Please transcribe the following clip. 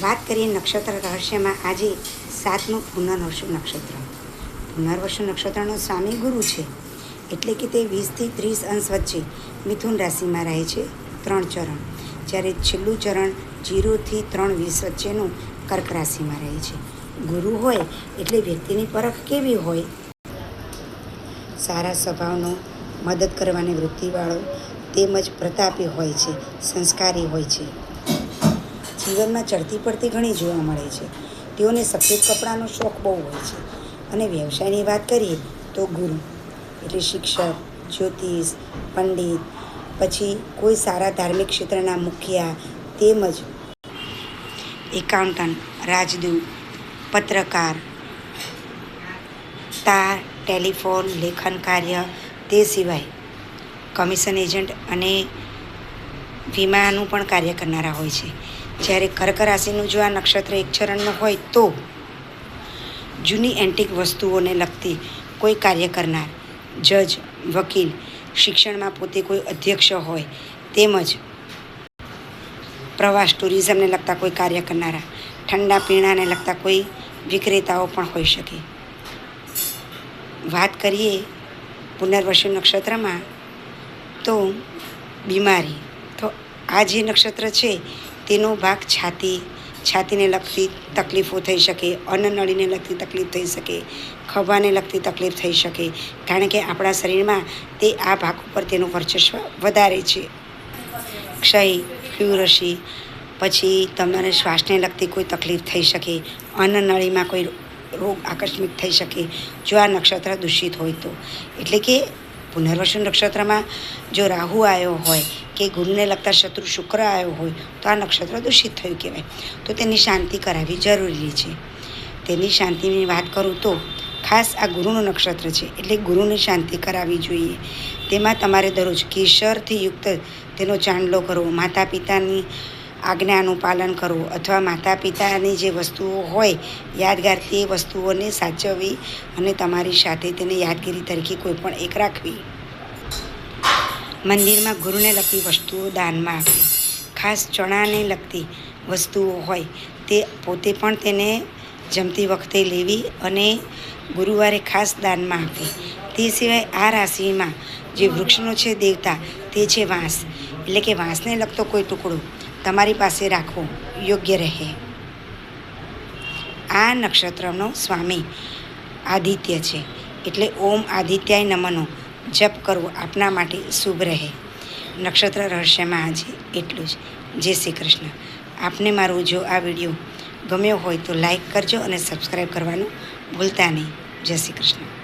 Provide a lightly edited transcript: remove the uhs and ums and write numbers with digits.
વાત કરીએ નક્ષત્ર રહસ્યમાં આજે 7મું પુનર્વસુ નક્ષત્ર. પુનર્વસુ નક્ષત્રનો સ્વામી ગુરુ છે, એટલે કે તે 20થી 30 અંશ વચ્ચે મિથુન રાશિમાં રહે છે, 3 ચરણ. જ્યારે છેલ્લું ચરણ 0થી 3:20 વચ્ચેનું કર્ક રાશિમાં રહે છે. ગુરુ હોય એટલે વ્યક્તિની પરખ કેવી હોય? સારા સ્વભાવનો, મદદ કરવાની વૃત્તિવાળો, તેમજ પ્રતાપી હોય છે, સંસ્કારી હોય છે. જીવનમાં ચડતી પડતી ઘણી જોવા મળે છે. તેઓને સફેદ કપડાનો શોખ બહુ હોય છે. અને વ્યવસાયની વાત કરીએ તો ગુરુ એટલે શિક્ષક, જ્યોતિષ, પંડિત, પછી કોઈ સારા ધાર્મિક ક્ષેત્રના મુખિયા, તેમજ એકાઉન્ટન્ટ, રાજદૂત, પત્રકાર, તાર, ટેલિફોન, લેખન કાર્ય, તે સિવાય કમિશન એજન્ટ અને વીમાનું પણ કાર્ય કરનારા હોય છે. જ્યારે કર્ક રાશિનું જો આ નક્ષત્ર એક ચરણનું હોય તો જૂની એન્ટિક વસ્તુઓને લગતી કોઈ કાર્ય કરનાર, જજ, વકીલ, શિક્ષણમાં પોતે કોઈ અધ્યક્ષ હોય, તેમજ પ્રવાસ ટુરિઝમને લગતા કોઈ કાર્ય કરનારા, ઠંડા પીણાને લગતા કોઈ વિક્રેતાઓ પણ હોઈ શકે. વાત કરીએ પુનર્વસુ નક્ષત્રમાં તો બીમારી, તો આ જે નક્ષત્ર છે તેનો ભાગ છાતીને લગતી તકલીફો થઈ શકે, અન્નનળીને લગતી તકલીફ થઈ શકે, ખભાને લગતી તકલીફ થઈ શકે, કારણ કે આપણા શરીરમાં તે આ ભાગ ઉપર તેનું વર્ચસ્વ વધારે છે. ક્ષય, ફ્લૂરસી, પછી તમારે શ્વાસને લગતી કોઈ તકલીફ થઈ શકે, અન્નનળીમાં કોઈ રોગ આકસ્મિક થઈ શકે જો આ નક્ષત્ર દૂષિત હોય તો. એટલે કે પુનર્વસુ નક્ષત્રમાં જો રાહુ આવ્યો હોય કે ગુરુને લગતા શત્રુ શુક્ર આવ્યો હોય તો આ નક્ષત્ર દૂષિત થયું કહેવાય. તો તેની શાંતિ કરાવવી જરૂરી છે. તેની શાંતિની વાત કરું તો ખાસ આ ગુરુનું નક્ષત્ર છે, એટલે ગુરુની શાંતિ કરાવવી જોઈએ. તેમાં તમારે દરરોજ કેસરથી યુક્ત તેનો ચાંદલો કરવો, માતા પિતાની આજ્ઞાનું પાલન કરવું, અથવા માતા પિતાની જે વસ્તુઓ હોય યાદગાર તે વસ્તુઓને સાચવવી અને તમારી સાથે તેને યાદગીરી તરીકે કોઈ પણ એક રાખવી. મંદિરમાં ગુરુને લગતી વસ્તુઓ દાનમાં આપવી. ખાસ ચણાને લગતી વસ્તુઓ હોય તે પોતે પણ તેને જમતી વખતે લેવી અને ગુરુવારે ખાસ દાનમાં આપવી. તે સિવાય આ રાશિમાં જે વૃક્ષનો છે દેવતા તે છે વાંસ, એટલે કે વાંસને લગતો કોઈ ટુકડો તમારી પાસે રાખવો યોગ્ય રહે. આ નક્ષત્રનો સ્વામી આદિત્ય છે, એટલે ઓમ આદિત્યાય નમઃનો જપ કરવો આપના માટે શુભ રહે. નક્ષત્ર રહસ્યમાં આજે એટલું જ. જય શ્રી કૃષ્ણ. આપને મારો જો આ વિડીયો ગમ્યો હોય તો લાઈક કરજો અને સબસ્ક્રાઈબ કરવાનું ભૂલતા નહીં. જય શ્રી કૃષ્ણ.